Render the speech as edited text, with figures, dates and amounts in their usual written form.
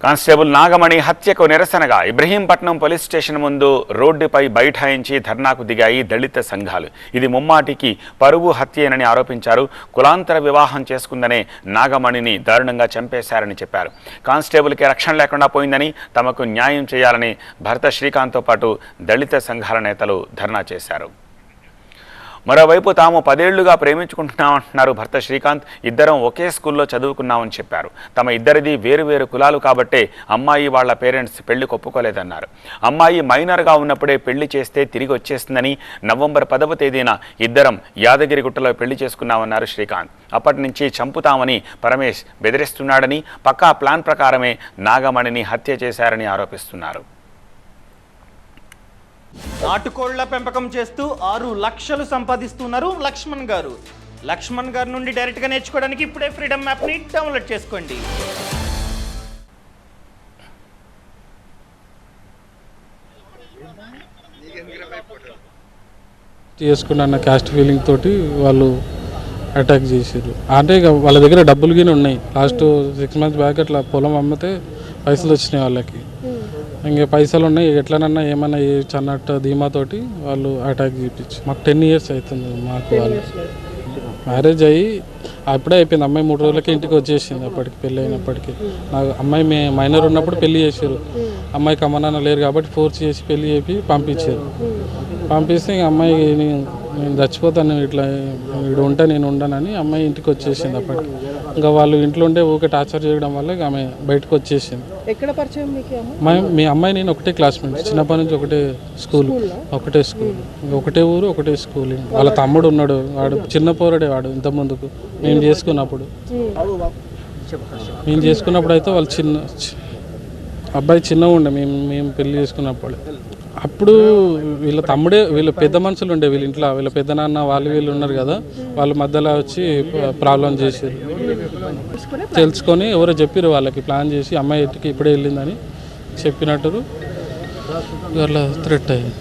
Constable Nagamani హత్యకు నిరసనగా Ibrahimpatnam police station ముందు రోడ్డుపై బైఠాయించి ధర్నాకు దిగాయి దళిత సంఘాలు. ఇది ముమ్మాటికి పరువు హత్యేనని ఆరోపించారు. కులాంతర వివాహం చేసుకుందనే నాగమణిని దారుణంగా చంపేశారని చెప్పారు. కానిస్టేబుల్కి రక్షణ లేకుండా పోయిందని, తమకు న్యాయం చేయాలని భర్త శ్రీకాంత్తో పాటు దళిత సంఘాల నేతలు ధర్నా చేశారు. మరోవైపు తాము 10 ఏళ్లుగా ప్రేమించుకుంటున్నామంటున్నారు భర్త శ్రీకాంత్. ఇద్దరం ఒకే స్కూల్లో చదువుకున్నామని చెప్పారు. తమ ఇద్దరిది వేరువేరు కులాలు కాబట్టే అమ్మాయి వాళ్ళ పేరెంట్స్ పెళ్లి ఒప్పుకోలేదన్నారు. అమ్మాయి మైనర్గా ఉన్నప్పుడే పెళ్లి చేస్తే తిరిగి వచ్చేస్తుందని నవంబర్ 10వ తేదీన ఇద్దరం యాదగిరిగుట్టలో పెళ్లి చేసుకున్నామన్నారు శ్రీకాంత్. అప్పటి నుంచి చంపుతామని పరమేష్ బెదిరిస్తున్నాడని, పక్కా ప్లాన్ ప్రకారమే నాగమణిని హత్య చేశారని ఆరోపిస్తున్నారు. నాటుకోళ్ల పెంపకం చేస్తూ 6 లక్షలు సంపాదిస్తున్నారు లక్ష్మణ్ గారు. లక్ష్మణ్ గారి నుండి డైరెక్ట్గా నేర్చుకోవడానికి ఇప్పుడే ఫ్రీడమ్ యాప్ని డౌన్లోడ్ చేసుకోండి. చేసుకున్న క్యాస్ట్ ఫీలింగ్ తోటి వాళ్ళు అటాక్ చేసారు. అంటే ఇక వాళ్ళ దగ్గర డబ్బులు గిని ఉన్నాయి. లాస్ట్ 6 months బ్యాక్ అట్లా పొలం అమ్మితే పైసలు వచ్చినాయి వాళ్ళకి. ఇంకా పైసలు ఉన్నాయి, ఎట్లనన్నా ఏమన్నా చేయొచ్చు అన్నట్టు ధీమాతోటి వాళ్ళు అటాక్ చేయించి. మాకు 10 years అవుతుంది. మాకు వాళ్ళు మ్యారేజ్ అయ్యి అప్పుడే అయిపోయింది. అమ్మాయి 3 రోజులకి ఇంటికి వచ్చేసింది. అప్పటికి పెళ్ళి అయినప్పటికీ నాకు అమ్మాయి మైనర్ ఉన్నప్పుడు పెళ్లి చేశారు. అమ్మాయికి అమ్మ నాన్న లేరు కాబట్టి ఫోర్స్ చేసి పెళ్లి చేసి పంపించారు. పంపిస్తే ఇంక అమ్మాయి నేను చచ్చిపోతాను, ఇట్లా ఇక్కడ ఉంటా నేను ఉండనని అమ్మాయి ఇంటికి వచ్చేసింది. అప్పటికి ఇంకా వాళ్ళు ఇంట్లో ఉంటే ఊకే టార్చర్ చేయడం వల్ల ఆమె బయటకు వచ్చేసింది. ఎక్కడ పరిచయం మీకు? మీ అమ్మాయి నేను ఒకటే క్లాస్మేట్, చిన్నప్పటి నుంచి ఒకటే స్కూల్, ఇంకా ఒకటే ఊరు ఒకటే స్కూల్. వాళ్ళ తమ్ముడు ఉన్నాడు, వాడు చిన్న పోరడే. వాడు ఇంత ముందుకు మేము చేసుకున్నప్పుడు అయితే వాళ్ళు అబ్బాయి చిన్నగా ఉండే మేము పెళ్లి చేసుకున్నప్పుడు. అప్పుడు వీళ్ళ తమ్ముడే, వీళ్ళ పెద్ద మనుషులు ఉండే వీళ్ళ ఇంట్లో, వీళ్ళ పెద్ద నాన్న వీళ్ళు ఉన్నారు కదా, వాళ్ళు మధ్యలో వచ్చి ప్రాబ్లం చేసారు. తెలుసుకొని ఎవరో చెప్పారు వాళ్ళకి, ప్లాన్ చేసి అమ్మాయి ఇంటికి ఇప్పుడే వెళ్ళిందని చెప్పినట్టు వాళ్ళ థ్రెట్ అయ్యింది.